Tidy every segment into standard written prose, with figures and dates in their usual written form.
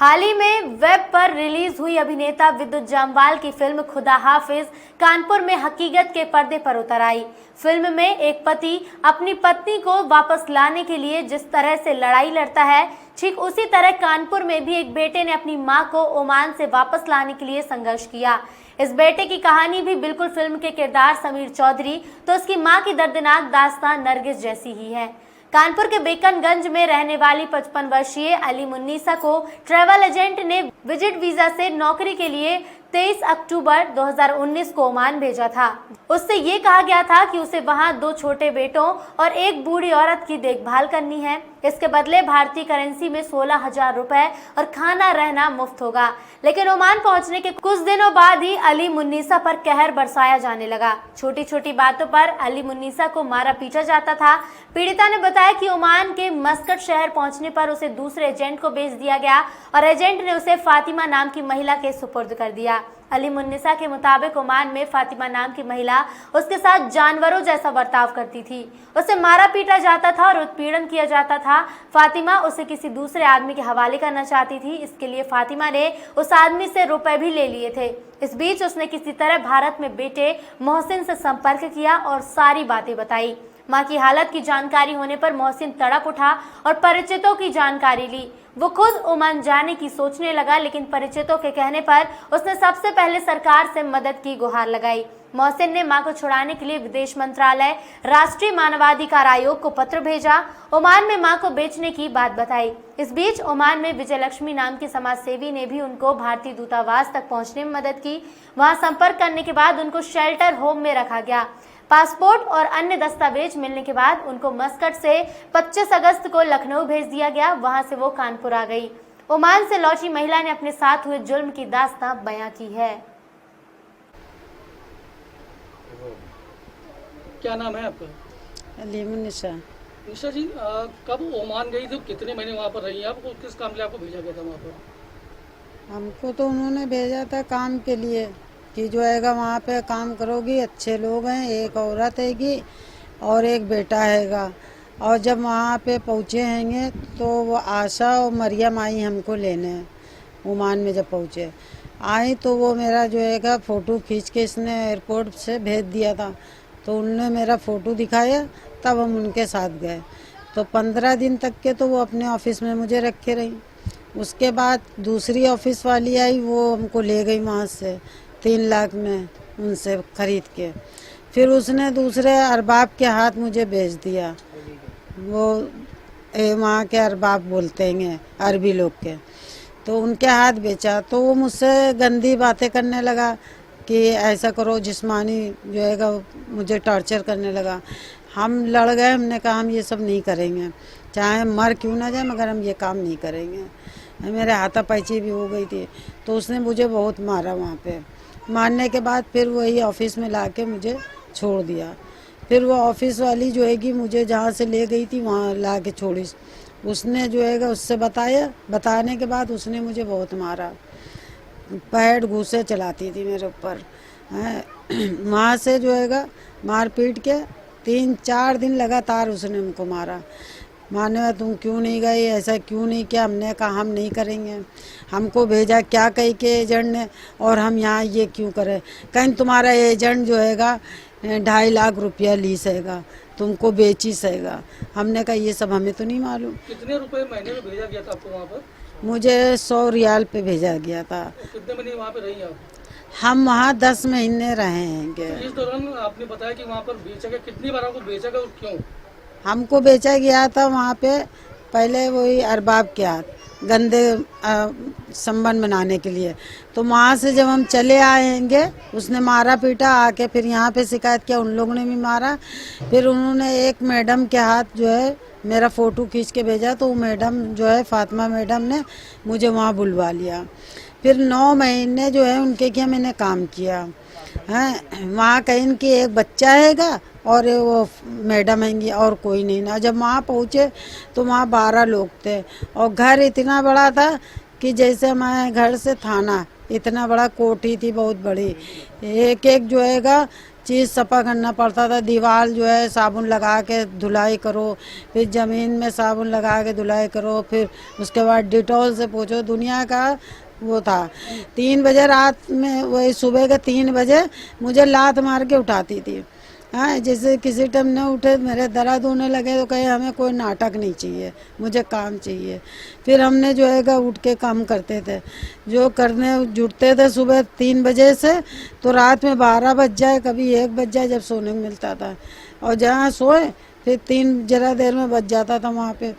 हाल ही में वेब पर रिलीज हुई अभिनेता विद्युत जामवाल की फिल्म खुदा हाफिज कानपुर में हकीकत के पर्दे पर उतर आई। फिल्म में एक पति अपनी पत्नी को वापस लाने के लिए जिस तरह से लड़ाई लड़ता है, ठीक उसी तरह कानपुर में भी एक बेटे ने अपनी मां को ओमान से वापस लाने के लिए संघर्ष किया। इस बेटे की कहानी भी बिल्कुल फिल्म के किरदार समीर चौधरी तो उसकी मां की दर्दनाक दास्तान नरगिस जैसी ही है। कानपुर के बेकनगंज में रहने वाली 55 वर्षीय अली मुन्नीसा को ट्रैवल एजेंट ने विजिट वीजा से नौकरी के लिए 23 अक्टूबर 2019 को ओमान भेजा था। उससे ये कहा गया था कि उसे वहां 2 छोटे बेटों और एक बूढ़ी औरत की देखभाल करनी है। इसके बदले भारतीय करेंसी में 16,000 रुपए और खाना रहना मुफ्त होगा। लेकिन ओमान पहुंचने के कुछ दिनों बाद ही अली मुन्नीसा पर कहर बरसाया जाने लगा। छोटी छोटी बातों पर अली मुन्नीसा को मारा पीटा जाता था। पीड़िता ने बताया कि ओमान के मस्कट शहर पहुंचने पर उसे दूसरे एजेंट को भेज दिया गया और एजेंट ने उसे फातिमा नाम की महिला के सुपुर्द कर दिया। अली मुन्नीसा के मुताबिक ओमान में फातिमा नाम की महिला उसके साथ जानवरों जैसा बर्ताव करती थी। उसे मारा पीटा जाता था और उत्पीड़न किया जाता था। फातिमा उसे किसी दूसरे आदमी के हवाले करना चाहती थी। इसके लिए फातिमा ने उस आदमी से रुपए भी ले लिए थे। इस बीच उसने किसी तरह भारत में बेटे मोहसिन से संपर्क किया और सारी बातें बताई। मां की हालत की जानकारी होने पर मोहसिन तड़प उठा और परिचितों की जानकारी ली। वो खुद ओमान जाने की सोचने लगा, लेकिन परिचितों के कहने पर उसने सबसे पहले सरकार से मदद की गुहार लगाई। मोहसिन ने मां को छुड़ाने के लिए विदेश मंत्रालय, राष्ट्रीय मानवाधिकार आयोग को पत्र भेजा। ओमान में मां को बेचने की बात बताई। इस बीच ओमान में विजयलक्ष्मी नाम की समाजसेवी ने भी उनको भारतीय दूतावास तक पहुंचने में मदद की। वहां संपर्क करने के बाद उनको शेल्टर होम में रखा गया। पासपोर्ट और अन्य दस्तावेज मिलने के बाद उनको मस्कट से 25 अगस्त को लखनऊ भेज दिया गया। वहां से वो कानपुर आ गई। ओमान से लौटी महिला ने अपने साथ हुए जुल्म की दास्तां बयां की है। क्या नाम है आपका? अली मुन्नीसा। निशा जी, कब ओमान गई थी? कितने महीने वहाँ पर रही? आपको किस काम के लिए आपको भेजा गया था वहाँ पर? हमको तो उन्होंने भेजा था काम के लिए कि जो हैगा वहाँ पे काम करोगी, अच्छे लोग हैं, एक औरत हैगी और एक बेटा हैगा। और जब वहाँ पे पहुँचे हैंगे तो वो आशा और मरियम आई हमको लेने। ओमान में जब पहुँचे आई तो वो मेरा जो हैगा फ़ोटो खींच के इसने एयरपोर्ट से भेज दिया था। तो उनने मेरा फ़ोटो दिखाया, तब हम उनके साथ गए। तो 15 दिन तक के तो वो अपने ऑफिस में मुझे रखे रही। उसके बाद दूसरी ऑफिस वाली आई, वो हमको ले गई वहाँ से 3 लाख में उनसे ख़रीद के। फिर उसने दूसरे अरबाब के हाथ मुझे भेज दिया। वो वहाँ के अरबाब बोलते हैं अरबी लोग के, तो उनके हाथ बेचा। तो वो मुझसे गंदी बातें करने लगा कि ऐसा करो, जिस्मानी जो है मुझे टॉर्चर करने लगा। हम लड़ गए, हमने कहा हम ये सब नहीं करेंगे, चाहे मर क्यों ना जाए मगर हम ये काम नहीं करेंगे। मेरे हाथापाई भी हो गई थी। तो उसने मुझे बहुत मारा। वहाँ पे मारने के बाद फिर वही ऑफिस में लाके मुझे छोड़ दिया। फिर वो ऑफिस वाली जो हैगी मुझे जहाँ से ले गई थी वहाँ ला के छोड़ी। उसने जो हैगा उससे बताया, बताने के बाद उसने मुझे बहुत मारा, पैर घूसे चलाती थी मेरे ऊपर। वहाँ से जो हैगा मार पीट के 3-4 दिन लगातार उसने हमको मारा। माने तुम क्यों नहीं गए, ऐसा क्यों नहीं किया? हमने कहा हम नहीं करेंगे, हमको भेजा क्या कही के एजेंट ने, और हम यहाँ ये क्यों करें? कहीं तुम्हारा एजेंट जो हैगा 2.5 लाख रुपया लीस हैगा, तुमको बेची सहेगा। हमने कहा ये सब हमें तो नहीं मालूम। कितने रुपए महीने में भेजा गया था आपको वहाँ पर? मुझे 100 रियाल पे भेजा गया था। कितने महीने वहाँ पे रही आप? हम वहाँ 10 महीने रहे हैं। इस दौरान आपने बताया कि वहाँ पर बेचा गया, कितनी बार आपको बेचा गया और क्यों? हमको बेचा गया था वहाँ पे पहले वही अरबाब के हाथ, गंदे संबंध बनाने के लिए। तो वहाँ से जब हम चले आएंगे उसने मारा पीटा, आके फिर यहाँ पे शिकायत किया, उन लोगों ने भी मारा। फिर उन्होंने एक मैडम के हाथ जो है मेरा फ़ोटो खींच के भेजा। तो वो मैडम जो है फातिमा मैडम ने मुझे वहाँ बुलवा लिया। फिर 9 महीने जो है उनके क्या मैंने काम किया हैं। वहाँ कहीं कि एक बच्चा हैगा और वो मैडम हैंगी और कोई नहीं ना। जब वहाँ पहुँचे तो वहाँ 12 लोग थे और घर इतना बड़ा था कि जैसे हमारे घर से थाना, इतना बड़ा कोठी थी बहुत बड़ी। एक एक जो हैगा चीज़ सफा करना पड़ता था। दीवार जो है साबुन लगा के धुलाई करो, फिर ज़मीन में साबुन लगा के धुलाई करो, फिर उसके बाद डिटॉल से पोछो। दुनिया का वो था। 3 बजे रात में, वही सुबह के 3 बजे मुझे लात मार के उठाती थी। हाँ, जैसे किसी टाइम न उठे, मेरे दर्द होने लगे तो कहे हमें कोई नाटक नहीं चाहिए, मुझे काम चाहिए। फिर हमने जो है उठ के काम करते थे, जो करने जुटते थे सुबह 3 बजे से, तो रात में 12 बज जाए, कभी 1 बज जाए, जब सोने को मिलता था। और जहाँ सोए फिर 3 जरा देर में बज जाता था वहाँ पे,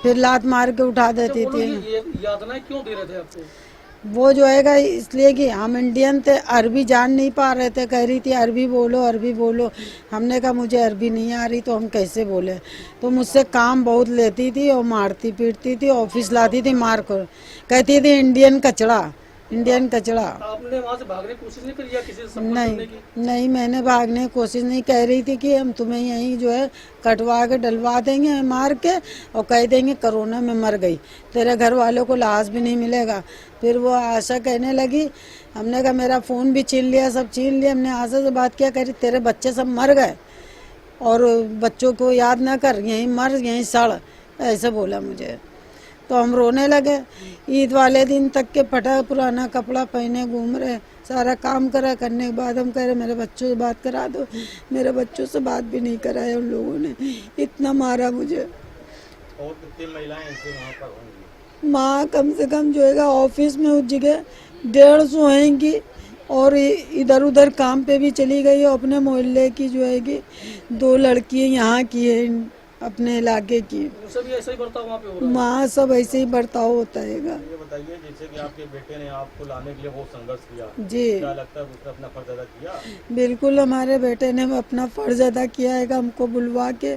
फिर लात मार के उठा देती थी। ये यातनाएं क्यों दे रहे थे आपको? वो जो है इसलिए कि हम इंडियन थे, अरबी जान नहीं पा रहे थे। कह रही थी अरबी बोलो, अरबी बोलो। हमने कहा मुझे अरबी नहीं आ रही, तो हम कैसे बोले। तो मुझसे काम बहुत लेती थी और मारती पीटती थी, ऑफिस लाती थी मार कर। कहती थी इंडियन कचड़ा, इंडियन कचड़ा। आपने वहाँ से भागने की कोशिश नहीं करी या किसी से संपर्क करने की? नहीं, मैंने भागने की कोशिश नहीं। कह रही थी कि हम तुम्हें यहीं जो है कटवा के डलवा देंगे मार के, और कह देंगे कोरोना में मर गई, तेरे घर वालों को लाश भी नहीं मिलेगा। फिर वो आशा कहने लगी, हमने कहा मेरा फ़ोन भी छीन लिया, सब छीन लिया। हमने आशा से बात किया, कह रही तेरे बच्चे सब मर गए और बच्चों को याद ना कर, यहीं मर यहीं सड़, ऐसे बोला मुझे। तो हम रोने लगे। ईद वाले दिन तक के फटा पुराना कपड़ा पहने घूम रहे, सारा काम करा। करने के बाद हम कह रहे मेरे बच्चों से बात करा दो। मेरे बच्चों से बात भी नहीं कराया उन लोगों ने, इतना मारा मुझे। और कितनी महिलाएं ऐसे वहाँ पर होंगी? माँ कम से कम जो है ऑफिस में उस जगह 150 होंगी, और इधर उधर काम पे भी चली गई। और अपने मोहल्ले की जो है 2 लड़कियाँ यहाँ की है, अपने इलाके की। उनसे भी ऐसा ही बर्ताव वहाँ पे हो रहा है? माँ सब ऐसे ही बर्ताव होता है। ये बताइए, जैसे कि आपके बेटे ने आपको लाने के लिए बहुत संघर्ष किया, जी, क्या लगता है उसने अपना फर्ज अदा किया? बिल्कुल हमारे बेटे ने अपना फर्ज अदा किया है। हमको बुलवा के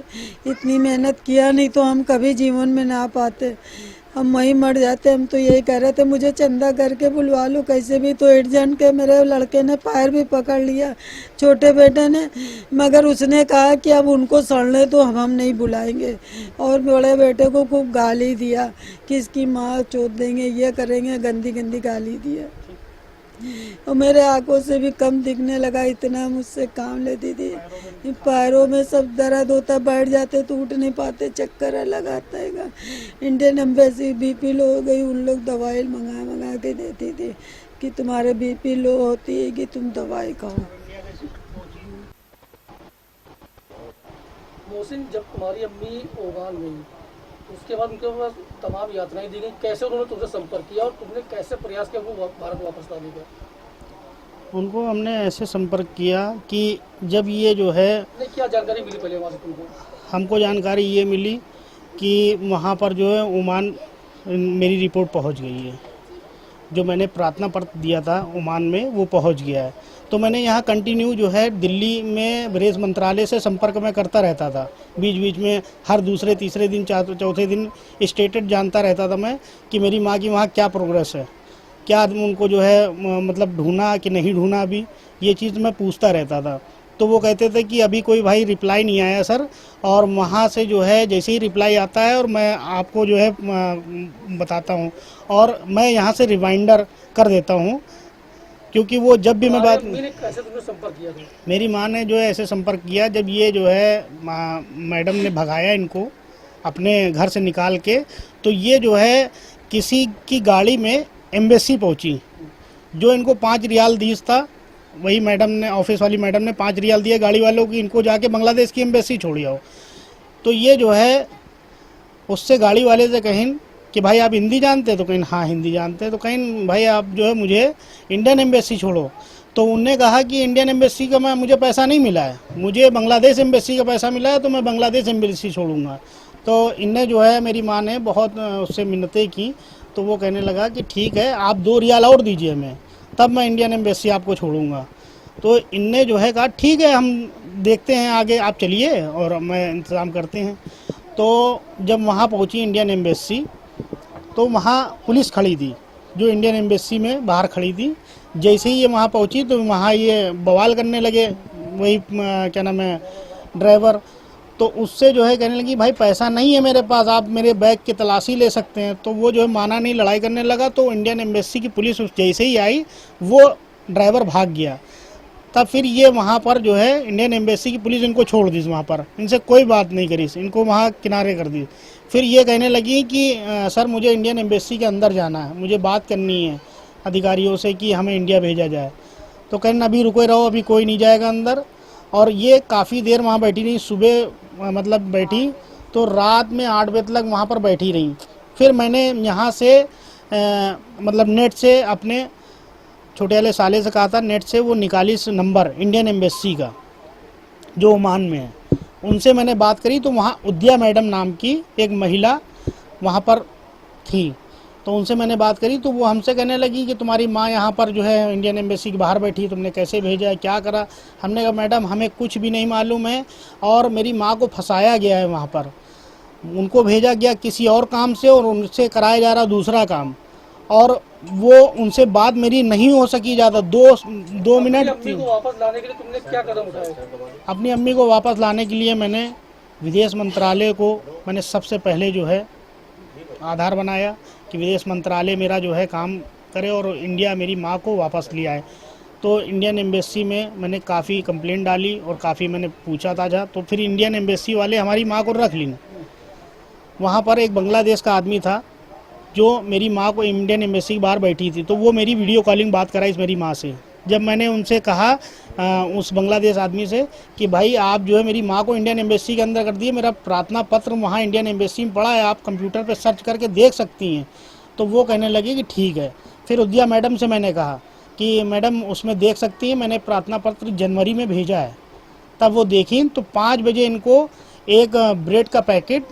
इतनी मेहनत किया, नहीं तो हम कभी जीवन में ना पाते, हम वहीं मर जाते। हम तो यही कह रहे थे मुझे चंदा करके बुलवा लो कैसे भी। तो एजेंट के मेरे लड़के ने पैर भी पकड़ लिया, छोटे बेटे ने, मगर उसने कहा कि अब उनको सड़ने तो हम नहीं बुलाएंगे। और बड़े बेटे को खूब गाली दिया कि इसकी माँ चोट देंगे, ये करेंगे, गंदी गंदी गाली दिया। और मेरे आंखों से भी कम दिखने लगा, इतना मुझसे काम लेती थी। पैरों में सब दर्द होता, बैठ जाते तो उठ नहीं पाते, चक्कर लगाता है। इंडियन एम्बेसी बीपी लो हो गई, उन लोग दवाई मंगा के देती थी कि तुम्हारे बीपी लो होती है कि तुम दवाई खाओ। मोहसिन, जब तुम्हारी अम्मी ओमान गई, उसके बाद उनके पास तमाम यातनाएं दी गई, कैसे उन्होंने तुमसे संपर्क किया और तुमने कैसे प्रयास किया वो भारत वापस लाने का? उनको हमने ऐसे संपर्क किया कि जब ये जो है, क्या जानकारी मिली पहले वहाँ से तुमको? हमको जानकारी ये मिली कि वहाँ पर जो है ओमान मेरी रिपोर्ट पहुँच गई है। जो मैंने प्रार्थना पत्र दिया था ओमान में वो पहुँच गया है। तो मैंने यहाँ कंटिन्यू जो है दिल्ली में विदेश मंत्रालय से संपर्क में करता रहता था। बीच बीच में हर दूसरे तीसरे दिन चौथे दिन स्टेटस जानता रहता था मैं कि मेरी माँ की वहाँ क्या प्रोग्रेस है, क्या उनको जो है मतलब ढूंढा कि नहीं ढूंढा, अभी ये चीज़ मैं पूछता रहता था। तो वो कहते थे कि अभी कोई भाई रिप्लाई नहीं आया सर, और वहाँ से जो है जैसे ही रिप्लाई आता है और मैं आपको जो है बताता हूँ, और मैं यहाँ से रिमाइंडर कर देता हूँ, क्योंकि वो जब भी मैं बात। कैसे तुमने संपर्क किया था? मेरी माँ ने जो है ऐसे संपर्क किया, जब ये जो है मैडम ने भगाया इनको अपने घर से निकाल के, तो ये जो है किसी की गाड़ी में एम्बेसी पहुँची। जो इनको 5 रियाल दीज था, वही मैडम ने, ऑफिस वाली मैडम ने 5 रियाल दिए गाड़ी वालों की, इनको जाके बांग्लादेश की एम्बेसी छोड़ी आओ। तो ये जो है उससे गाड़ी वाले से कहीं कि भाई आप हिंदी जानते हैं, तो कहीं हाँ हिंदी जानते हैं, तो कहीं भाई आप जो है मुझे इंडियन एम्बेसी छोड़ो। तो उनने कहा कि इंडियन एम्बेसी का मुझे पैसा नहीं मिला है, मुझे बांग्लादेश एम्बेसी का पैसा मिला है, तो मैं बांग्लादेश एम्बेसी छोड़ूंगा। तो इनने जो है मेरी माँ ने बहुत उससे मिन्नतें की। तो वो कहने लगा कि ठीक है, आप 2 रियाल और दीजिए हमें, तब मैं इंडियन एम्बेसी आपको छोड़ूंगा। तो इनने जो है कहा ठीक है, हम देखते हैं आगे, आप चलिए और मैं इंतज़ाम करते हैं। तो जब वहाँ पहुँची इंडियन एम्बेसी, तो वहाँ पुलिस खड़ी थी, जो इंडियन एम्बेसी में बाहर खड़ी थी। जैसे ही ये वहाँ पहुँची तो वहाँ ये बवाल करने लगे, वही क्या नाम है ड्राइवर। तो उससे जो है कहने लगी भाई पैसा नहीं है मेरे पास, आप मेरे बैग की तलाशी ले सकते हैं। तो वो जो है माना नहीं, लड़ाई करने लगा। तो इंडियन एम्बेसी की पुलिस जैसे ही आई, वो ड्राइवर भाग गया। तब फिर ये वहाँ पर जो है इंडियन एम्बेसी की पुलिस इनको छोड़ दी वहाँ पर, इनसे कोई बात नहीं करी, इनको वहाँ किनारे कर दी। फिर ये कहने लगी कि सर मुझे इंडियन एम्बेसी के अंदर जाना है, मुझे बात करनी है अधिकारियों से कि हमें इंडिया भेजा जाए। तो कहना अभी रुके रहो, अभी कोई नहीं जाएगा अंदर। और ये काफ़ी देर वहाँ बैठी रही, सुबह मतलब बैठी तो रात में 8 बजे तक वहाँ पर बैठी रही। फिर मैंने यहाँ से मतलब नेट से अपने छोटे वाले साले से कहा था, नेट से वो निकाली नंबर इंडियन एम्बेसी का जो ओमान में है, उनसे मैंने बात करी। तो वहाँ उद्या मैडम नाम की एक महिला वहाँ पर थी, तो उनसे मैंने बात करी। तो वो हमसे कहने लगी कि तुम्हारी माँ यहाँ पर जो है इंडियन एम्बेसी के बाहर बैठी, तुमने कैसे भेजा है, क्या करा। हमने कहा मैडम हमें कुछ भी नहीं मालूम है, और मेरी माँ को फंसाया गया है वहाँ पर, उनको भेजा गया किसी और काम से और उनसे कराया जा रहा दूसरा काम, और वो उनसे बात मेरी नहीं हो सकी ज़्यादा, दो मिनट अम्मी को वापस लाने के लिए तुमने क्या कदम उठाए? अपनी अम्मी को वापस लाने के लिए मैंने विदेश मंत्रालय को मैंने सबसे पहले जो है आधार बनाया कि विदेश मंत्रालय मेरा जो है काम करे और इंडिया मेरी माँ को वापस ले आए। तो इंडियन एम्बेसी में मैंने काफ़ी कंप्लेंट डाली और काफ़ी मैंने पूछा था, तो फिर इंडियन एम्बेसी वाले हमारी माँ को रख ली। वहाँ पर एक बांग्लादेश का आदमी था जो मेरी माँ को इंडियन एम्बेसी के बाहर बैठी थी, तो वो मेरी वीडियो कॉलिंग बात कराई मेरी माँ से। जब मैंने उनसे कहा उस बांग्लादेश आदमी से कि भाई आप जो है मेरी माँ को इंडियन एम्बेसी के अंदर कर दिए, मेरा प्रार्थना पत्र वहाँ इंडियन एम्बेसी में पड़ा है, आप कंप्यूटर पर सर्च करके देख सकती हैं। तो वो कहने लगी कि ठीक है। फिर उद्या मैडम से मैंने कहा कि मैडम उसमें देख सकती हैं, मैंने प्रार्थना पत्र जनवरी में भेजा है। तब वो देखी तो 5 बजे इनको एक ब्रेड का पैकेट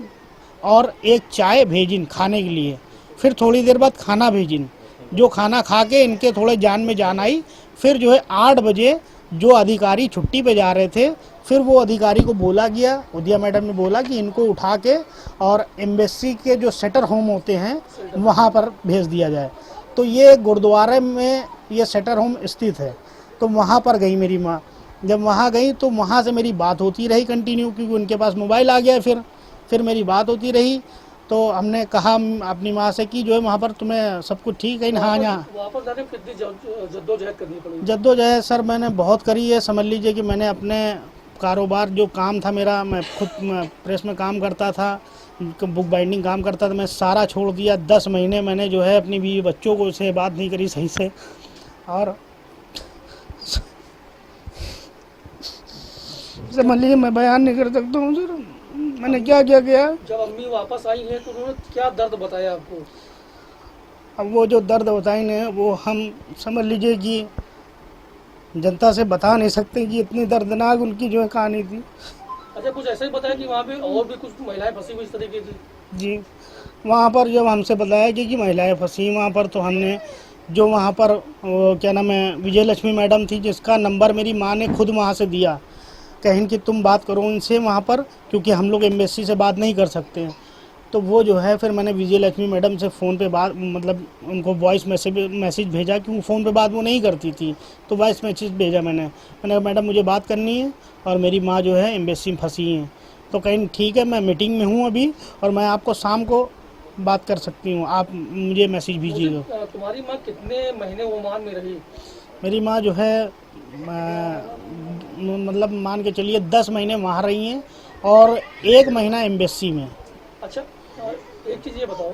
और एक चाय भेजिन खाने के लिए। फिर थोड़ी देर बाद खाना भेजिन, जो खाना खा के इनके थोड़े जान में जान आई। फिर जो है 8 बजे जो अधिकारी छुट्टी पे जा रहे थे, फिर वो अधिकारी को बोला गया, उद्या मैडम ने बोला कि इनको उठा के और एम्बेसी के जो सेटर होम होते हैं वहाँ पर भेज दिया जाए। तो ये गुरुद्वारे में ये सेटर होम स्थित है। तो वहाँ पर गई मेरी माँ। जब वहाँ गई तो वहाँ से मेरी बात होती रही कंटिन्यू, क्योंकि उनके पास मोबाइल आ गया। फिर मेरी बात होती रही। तो हमने कहा अपनी माँ से कि जो है वहाँ पर तुम्हें सब कुछ ठीक है। हाँ, यहाँ वापस जाने में कितनी जद्दोजहद करनी पड़ी? जद्दोजहद सर मैंने बहुत करी है। समझ लीजिए कि मैंने अपने कारोबार जो काम था मेरा, मैं खुद प्रेस में काम करता था, बुक बाइंडिंग काम करता था, मैं सारा छोड़ दिया। 10 महीने मैंने जो है अपनी बीवी बच्चों को से बात नहीं करी सही से। और समझ लीजिए मैं बयान नहीं कर सकता हूँ सर मैंने क्या क्या किया। जब अम्मी वापस आई है तो उन्होंने क्या दर्द बताया आपको? अब वो जो दर्द बताए ने वो हम समझ लीजिए कि जनता से बता नहीं सकते कि इतनी दर्दनाक उनकी जो है कहानी थी। अच्छा, कुछ ऐसा ही बताया कि वहाँ पे और भी कुछ महिलाएं फंसी हुई इस तरीके की? जी, वहाँ पर जब हमसे बताया कि महिलाएं फंसी वहाँ पर, तो हमने जो वहाँ पर क्या नाम है विजय लक्ष्मी मैडम थी, जिसका नंबर मेरी माँ ने खुद वहाँ से दिया, कहीं कि तुम बात करो उनसे वहाँ पर, क्योंकि हम लोग एम्बेसी से बात नहीं कर सकते हैं। तो वो जो है फिर मैंने विजय लक्ष्मी मैडम से फ़ोन पे बात मतलब उनको वॉइस मैसेज भेजा, क्योंकि फ़ोन पे बात वो नहीं करती थी। तो वॉइस मैसेज भेजा मैंने कहा मैडम मुझे बात करनी है और मेरी माँ जो है एम्बेसी में फंसी हैं। तो कहीं ठीक है, मैं मीटिंग में हूँ अभी और मैं आपको शाम को बात कर सकती हूँ, आप मुझे मैसेज भेजिएगा। तुम्हारी माँ कितने महीने ओमान में रही? मेरी माँ जो है मतलब मान के चलिए 10 महीने वहाँ रही हैं और 1 महीना एम्बेसी में। अच्छा, एक चीज़ ये बताओ